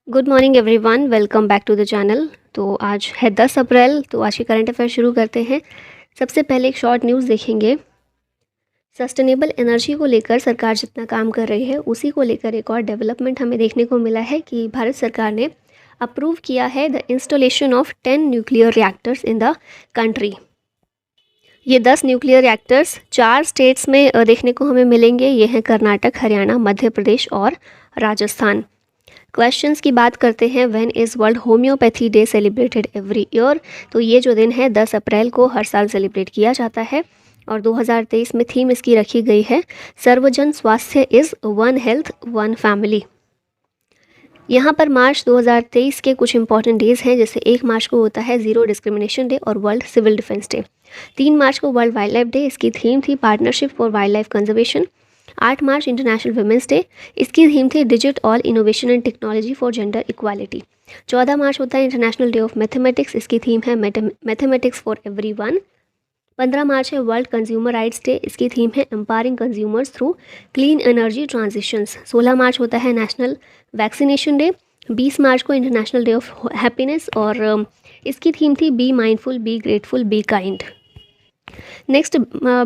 Good morning everyone, welcome back to the channel. तो आज है 10 अप्रैल। तो आज के करंट अफेयर शुरू करते हैं। सबसे पहले एक शॉर्ट न्यूज़ देखेंगे। सस्टेनेबल एनर्जी को लेकर सरकार जितना काम कर रही है उसी को लेकर एक और डेवलपमेंट हमें देखने को मिला है कि भारत सरकार ने अप्रूव किया है the installation of 10 nuclear reactors in the country. ये 10 न्यूक्लियर रिएक्टर्स 4 स्टेट्स में देखने को हमें मिलेंगे। ये हैं कर्नाटक, हरियाणा, मध्य प्रदेश और राजस्थान। क्वेश्चंस की बात करते हैं। When is world homeopathy day celebrated every year. तो ये जो दिन है 10 अप्रैल को हर साल सेलिब्रेट किया जाता है और 2023 में थीम इसकी रखी गई है सर्वजन स्वास्थ्य is one health one family. यहाँ पर मार्च 2023 के कुछ इंपॉर्टेंट डेज़ हैं, जैसे 1 मार्च को होता है ज़ीरो डिस्क्रिमिनेशन डे और वर्ल्ड सिविल डिफेंस डे। 3 मार्च को वर्ल्ड वाइल्ड लाइफ डे, इसकी थीम थी partnership for wild life conservation. 8 March international women's day, इसकी थीम थी digit all innovation and technology for gender equality. 14 मार्च होता है इंटरनेशनल डे ऑफ मैथमेटिक्स, इसकी theme है mathematics for everyone. 15 मार्च है world consumer rights day, इसकी theme है empowering consumers through clean energy transitions. 16 मार्च होता है नेशनल वैक्सीनेशन डे। 20 मार्च को इंटरनेशनल डे ऑफ हैप्पीनेस और इसकी थीम थी be mindful, be grateful, be kind. Next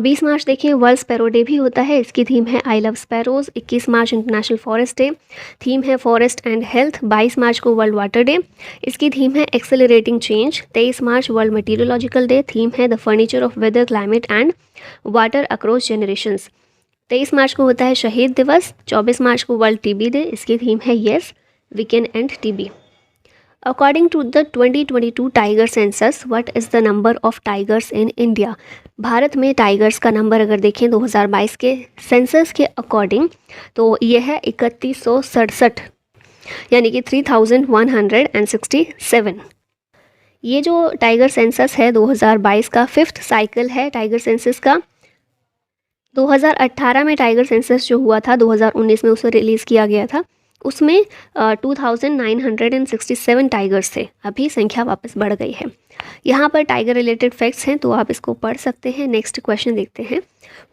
20 मार्च देखें वर्ल्ड स्पैरो डे भी होता है, इसकी थीम है I love sparrows. 21 March International Forest Day, theme है फॉरेस्ट एंड हेल्थ। 22 मार्च को वर्ल्ड वाटर डे, इसकी थीम है accelerating change. 23 March World Meteorological Day, theme है the furniture of weather, climate and water across generations. 23 March को होता है शहीद दिवस। 24 मार्च को वर्ल्ड टीबी डे, इसकी थीम है yes we can end TB. According to the 2022 tiger census, what is the number of tigers in India. Bharat में tigers का नंबर अगर देखें 2022 के सेंसस के अकॉर्डिंग तो ये है 3167, यानी कि 3167। ये जो टाइगर सेंसस है 2022 का 5th साइकिल है टाइगर सेंसस का। 2018 में टाइगर सेंसस जो हुआ था 2019 में उसे रिलीज़ किया गया था, उसमें 2967 टाइगर्स थे। अभी संख्या वापस बढ़ गई है। यहाँ पर टाइगर रिलेटेड फैक्ट्स हैं तो आप इसको पढ़ सकते हैं। नेक्स्ट क्वेश्चन देखते हैं।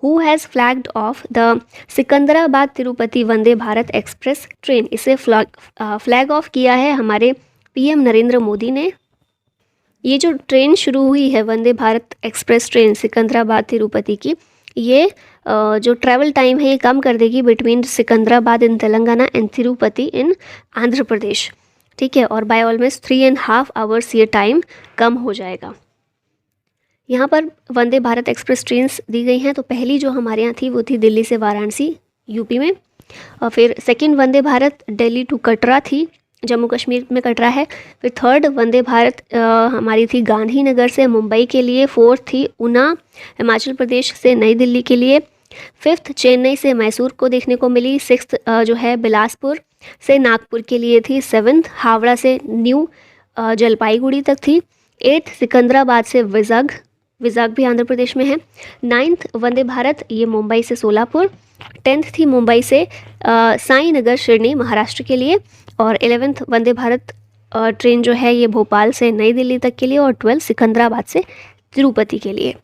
Who has flagged of the Secunderabad Tirupati Vande Bharat express train. इसे फ्लैग ऑफ किया है हमारे पीएम नरेंद्र मोदी ने। ये जो ट्रेन शुरू हुई है वंदे भारत एक्सप्रेस ट्रेन सिकंदराबाद तिरुपति की, ये जो ट्रैवल टाइम है ये कम कर देगी between Secunderabad in Telangana and Tirupati in Andhra Pradesh. ठीक है, और बाय ऑलमोस्ट 3.5 आवर्स ये टाइम कम हो जाएगा। यहाँ पर वंदे भारत एक्सप्रेस ट्रेन्स दी गई हैं। तो पहली जो हमारे यहाँ थी वो थी दिल्ली से वाराणसी यूपी में, और फिर सेकंड वंदे भारत दिल्ली टू कटरा थी, जम्मू कश्मीर में कटरा है। फिर थर्ड वंदे भारत हमारी थी गांधीनगर से मुंबई के लिए। फोर्थ थी ऊना हिमाचल प्रदेश से नई दिल्ली के लिए। 5th चेन्नई से मैसूर को देखने को मिली। 6th जो है बिलासपुर से नागपुर के लिए थी। 7th हावड़ा से न्यू जलपाईगुड़ी तक थी। 8th सिकंदराबाद से विजाग भी आंध्र प्रदेश में है। 9th वंदे भारत ये मुंबई से सोलापुर। 10th थी मुंबई से साई नगर शिरनी महाराष्ट्र के लिए। और 11th वंदे भारत ट्रेन जो है ये भोपाल से नई दिल्ली तक के लिए। और 12th सिकंदराबाद से तिरुपति के लिए।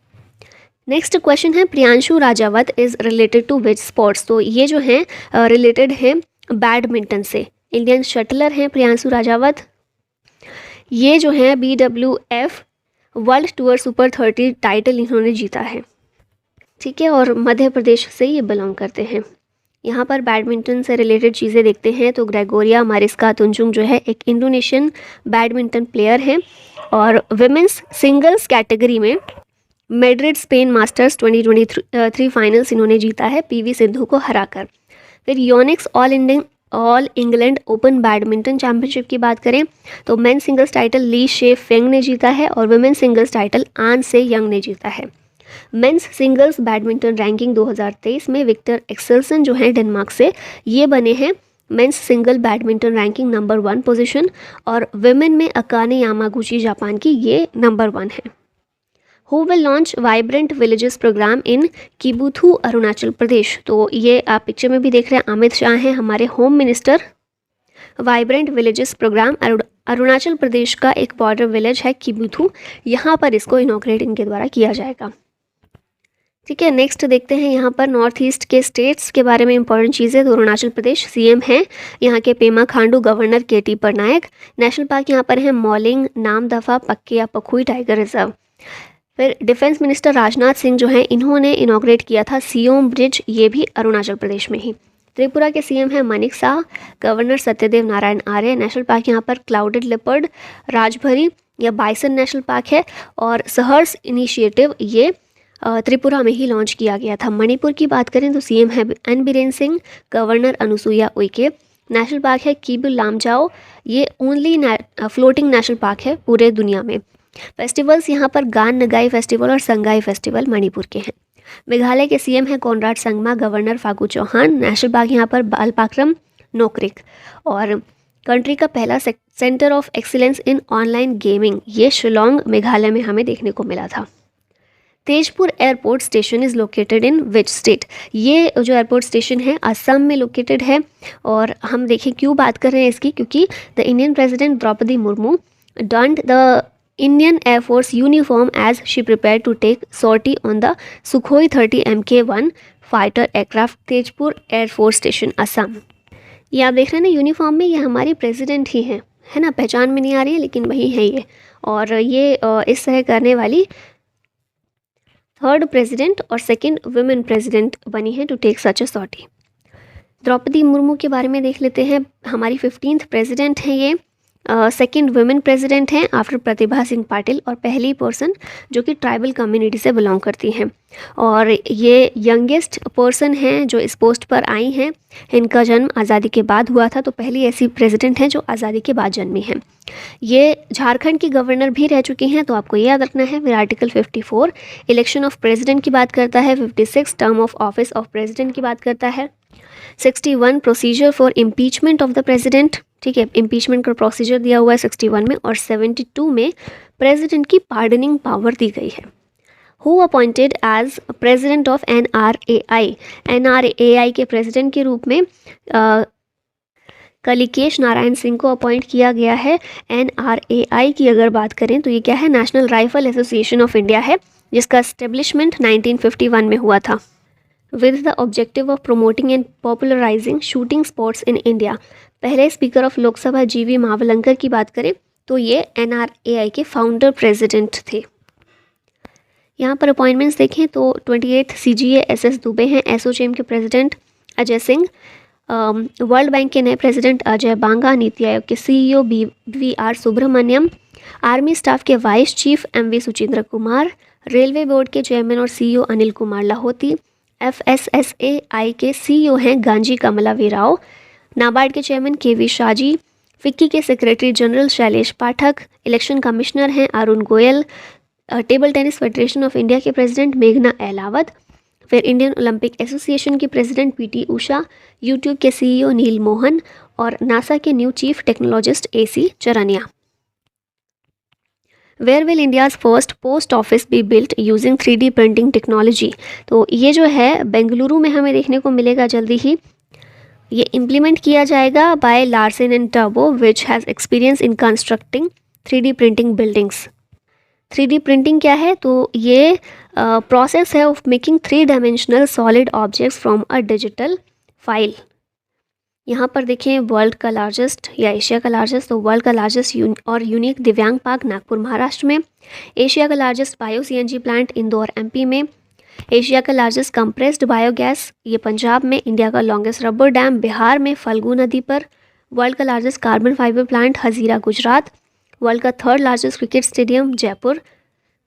नेक्स्ट क्वेश्चन है Priyanshu Rajawat is related to which sports. तो ये जो हैं रिलेटेड है बैडमिंटन से। इंडियन शटलर हैं प्रियांशु राजावत। ये जो हैं BWF world tour super 30 title इन्होंने जीता है। ठीक है, और मध्य प्रदेश से ये बिलोंग करते हैं। यहाँ पर बैडमिंटन से रिलेटेड चीज़ें देखते हैं तो ग्रेगोरिया मारिस्का तुंजुंग जो है एक इंडोनेशियन बैडमिंटन प्लेयर है और विमेंस सिंगल्स कैटेगरी में मैड्रिड स्पेन मास्टर्स 2023 फाइनल्स इन्होंने जीता है पीवी सिंधु को हराकर। फिर Yonex all England open badminton championship की बात करें तो मेन सिंगल्स टाइटल ली शे फेंग ने जीता है और वुमेन सिंगल्स टाइटल आन से यंग ने जीता है। मेंस सिंगल्स बैडमिंटन रैंकिंग 2023 में विक्टर एक्सेल्सन जो है डेनमार्क से, ये बने हैं men's single badminton ranking number 1 position. और विमेन में अकाने यामागुची जापान की ये नंबर 1 है। Who will launch vibrant villages programme in Kibithu Arunachal Pradesh. तो ये आप पिक्चर में भी देख रहे हैं, अमित शाह हैं हमारे home minister. Vibrant villages programme Arunachal Pradesh का एक बॉर्डर विलेज है किबुथु, यहाँ पर इसको इनॉग्रेट इनके द्वारा किया जाएगा। ठीक है, नेक्स्ट देखते हैं यहाँ पर नॉर्थ ईस्ट के स्टेट्स के बारे में इंपॉर्टेंट चीज़ें। तो अरुणाचल प्रदेश सीएम हैं यहाँ के पेमा खांडू, गवर्नर केटी पटनायक। नेशनल पार्क यहाँ पर है मॉलिंग, नामदफा, पक्के या पखुई टाइगर रिजर्व। फिर डिफेंस मिनिस्टर राजनाथ सिंह जो हैं इन्होंने इनॉग्रेट किया था सियोम ब्रिज, ये भी अरुणाचल प्रदेश में ही। त्रिपुरा के सीएम हैं मनिक Shah, governor Satyadev Narayan Arya. National park यहाँ पर क्लाउडेड लेपर्ड, राजभरी या बाइसन नेशनल पार्क है। और सहर्स इनिशिएटिव ये त्रिपुरा में ही लॉन्च किया गया था। मणिपुर की बात करें तो सीएम है N Biren Singh, governor Anusuiya Uikey. National park है कीबुल लामजाओ, ये ओनली फ्लोटिंग नेशनल पार्क है पूरे दुनिया में। फेस्टिवल्स यहाँ पर गान नगाई फेस्टिवल और संगाई फेस्टिवल मणिपुर के हैं। मेघालय के सीएम हैं Conrad Sangma, governor Phagu Chauhan. National park यहाँ पर बालपाक्रम, नोकरिक। और कंट्री का पहला centre of excellence in online gaming ये शिलोंग मेघालय में हमें देखने को मिला था। Tezpur airport station is located in which state, ये जो एयरपोर्ट स्टेशन है असम में लोकेटेड है। और हम देखें क्यों बात कर रहे हैं इसकी, क्योंकि the Indian president Droupadi Murmu donned the Indian air force uniform as she prepare to take sortie on the Sukhoi 30 MK1 fighter aircraft, Tezpur air force station Assam. ये आप देख रहे हैं ना यूनिफॉर्म में, ये हमारी प्रेसिडेंट ही है ना, पहचान में नहीं आ रही है लेकिन वही है ये। और ये इस तरह करने वाली थर्ड प्रेसिडेंट और सेकंड वुमेन प्रेसिडेंट बनी है टू टेक सच अ सॉर्टी। द्रौपदी मुर्मू के बारे में देख लेते हैं। हमारी 15th प्रेसिडेंट हैं ये, सेकंड वुमेन प्रेसिडेंट हैं आफ्टर प्रतिभा सिंह पाटिल, और पहली पर्सन जो कि ट्राइबल कम्युनिटी से बिलोंग करती हैं। और ये यंगेस्ट पर्सन हैं जो इस पोस्ट पर आई हैं। इनका जन्म आज़ादी के बाद हुआ था, तो पहली ऐसी प्रेसिडेंट हैं जो आज़ादी के बाद जन्मी हैं। ये झारखंड की गवर्नर भी रह चुकी हैं, तो आपको ये याद रखना है। फिर आर्टिकल 54 इलेक्शन ऑफ प्रेसिडेंट की बात करता है, 56 term of office of president की बात करता है, 61 procedure for impeachment of the president, ठीक है, इम्पीचमेंट का प्रोसीजर दिया हुआ है 61 में। और 72 में प्रेसिडेंट की पार्डनिंग पावर दी गई है। Who appointed as president of NRAI, NRAI के प्रेसिडेंट के रूप में कलिकेश नारायण सिंह को अपॉइंट किया गया है। NRAI की अगर बात करें तो ये क्या है, national rifle association of India है, जिसका एस्टेब्लिशमेंट 1951 में हुआ था with the objective of promoting and popularising shooting sports in India. पहले speaker of Lok Sabha GV Mavalankar की बात करें तो ये NRAI के फाउंडर प्रेसिडेंट थे। यहाँ पर अपॉइंटमेंट्स देखें तो 28 CGA SS दुबे हैं, एसोचैम के president Ajay Singh, world bank के नए प्रेसिडेंट अजय बांगा, नीति आयोग के CEO BVR Subrahmanyam, army staff के vice chief MV Suchindra Kumar, railway board के चेयरमैन और CEO अनिल कुमार लाहोती, FSSAI के CEO हैं गांजी कमला वीराव, नाबार्ड के चेयरमैन KV शाजी, फिक्की के secretary general Shailesh Pathak, election commissioner हैं Arun Goel, table tennis federation of India के प्रेसिडेंट मेघना एलावत, फिर इंडियन ओलंपिक एसोसिएशन की प्रेसिडेंट PT उषा, यूट्यूब के CEO नील मोहन और नासा के new chief technologist AC Charania. Where will India's first post office be built using 3D printing technology, तो ये जो है बेंगलुरु में हमें देखने को मिलेगा जल्दी ही। ये इम्प्लीमेंट किया जाएगा बाय लार्सन एंड टर्बो which has experience in constructing 3D printing buildings. 3D printing क्या है, तो ये प्रोसेस है of making 3 dimensional solid objects from a digital file. यहाँ पर देखें वर्ल्ड का लार्जेस्ट या एशिया का लार्जेस्ट, तो वर्ल्ड का लार्जेस्ट और यूनिक दिव्यांग पार्क नागपुर महाराष्ट्र में, एशिया का largest bio CNG plant Indore MP में, एशिया का लार्जेस्ट कंप्रेस्ड बायोगैस ये पंजाब में, इंडिया का लॉन्गेस्ट रबर डैम बिहार में फल्गु नदी पर, वर्ल्ड का largest carbon fibre plant Hazira Gujarat, world का 3rd largest cricket stadium Jaipur,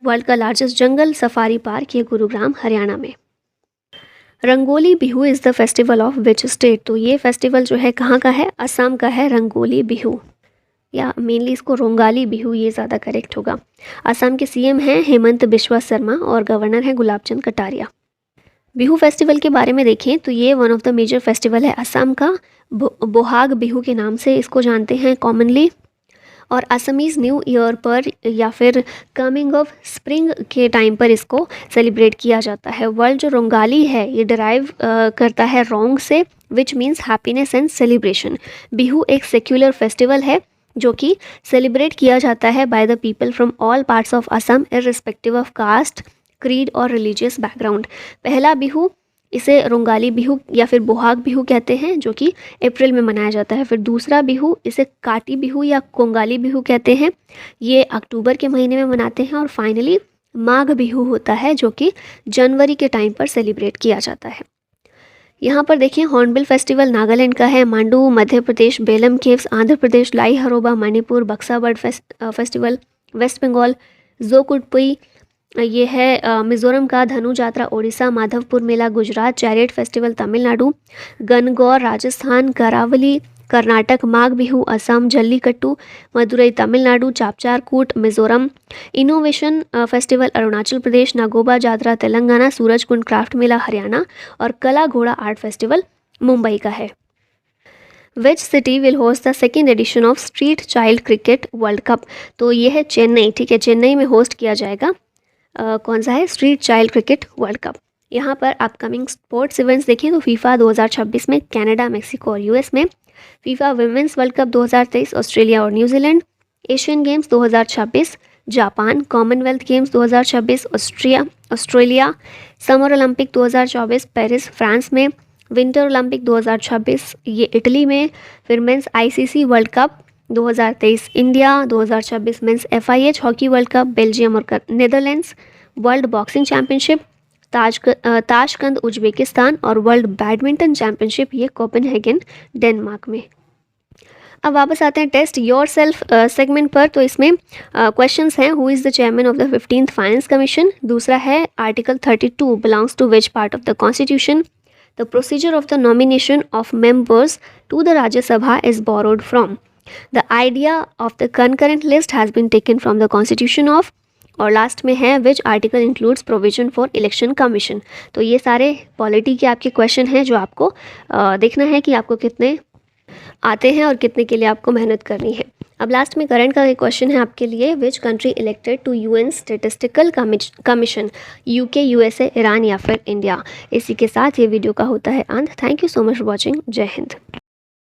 world का लार्जेस्ट जंगल सफारी पार्क ये गुरुग्राम हरियाणा में। Rangoli Bihu is the festival of which state, तो ये फेस्टिवल जो है कहाँ का है, असम का है रंगोली बिहू, या मेनली इसको रोंगाली बिहू ये ज़्यादा करेक्ट होगा। असम के CM हैं हेमंत बिश्वा शर्मा और गवर्नर हैं गुलाब चंद कटारिया। बिहू फेस्टिवल के बारे में देखें तो ये one of the major festival है असम का, बोहाग बिहू के नाम से इसको जानते हैं कॉमनली। और असमीज़ न्यू ईयर पर या फिर कमिंग ऑफ स्प्रिंग के टाइम पर इसको सेलिब्रेट किया जाता है। वर्ल्ड जो रोंगाली है ये डिराइव करता है रोंग से, which means happiness and celebration. Bihu एक सेक्युलर फेस्टिवल है जो कि सेलिब्रेट किया जाता है by the people from all parts of Assam irrespective of caste, creed और रिलीजियस बैकग्राउंड। पहला बिहू इसे रोंगाली बिहू या फिर बोहाग बिहू कहते हैं, जो कि अप्रैल में मनाया जाता है। फिर दूसरा बिहू इसे काटी बिहू या कोंगाली बिहू कहते हैं, ये अक्टूबर के महीने में मनाते हैं। और फाइनली माघ बिहू होता है, जो कि जनवरी के टाइम पर सेलिब्रेट किया जाता है। यहाँ पर देखिए हॉर्नबिल फेस्टिवल नागालैंड का है, मांडू मध्य प्रदेश, बेलम केव्स आंध्र प्रदेश, लाई हरोबा मणिपुर, बक्सा बर्ड फेस्टिवल वेस्ट बंगाल, जोकुटपुई ये है मिजोरम का, धनु जात्रा ओडिशा, माधवपुर मेला गुजरात, चैरियट फेस्टिवल तमिलनाडु, गणगौर राजस्थान, करावली कर्नाटक, माघ बिहू असम, जल्लीकट्टू मदुरई तमिलनाडु, चापचार कूट मिजोरम, इनोवेशन फेस्टिवल अरुणाचल प्रदेश, नागोबा जात्रा तेलंगाना, सूरजकुंड क्राफ्ट मेला हरियाणा और कला घोड़ा आर्ट फेस्टिवल मुंबई का है। Which city will host the second edition of street child cricket world cup? तो ये है चेन्नई, ठीक है, चेन्नई में होस्ट किया जाएगा। कौन सा है? Street child cricket world cup. यहाँ पर अपकमिंग स्पोर्ट्स इवेंट्स देखिए तो फीफा 2026 में कनाडा, मेक्सिको और यूएस में, FIFA women's world cup 2023 Australia और New Zealand, Asian games 2026 Japan, Commonwealth games 2026 Australia, summer Olympic 2024 Paris France में, विंटर ओलंपिक 2026 ये इटली में, फिर men's ICC world cup 2023 India, 2026 men's FIH hockey world cup Belgium और Netherlands, world boxing championship Tashkent Uzbekistan और world badminton championship ये Copenhagen Denmark में। अब वापस आते हैं टेस्ट योर सेल्फ सेगमेंट पर। तो इसमें क्वेश्चंस हैं, who is the chairman of the 15th finance commission, दूसरा है article 32 belongs to which part of the constitution, the procedure of the nomination of members to the Rajya Sabha is borrowed from, the idea of the concurrent list has been taken from the constitution of, और last में है which article includes provision for election commission. तो ये सारे polity के आपके question हैं जो आपको देखना है कि आपको कितने आते हैं और कितने के लिए आपको मेहनत करनी है। अब लास्ट में करंट का एक क्वेश्चन है आपके लिए, which country elected to UN statistical commission, UK, USA, Iran या फिर इंडिया। इसी के साथ ये वीडियो का होता है अंत। Thank you so much for watching. जय हिंद।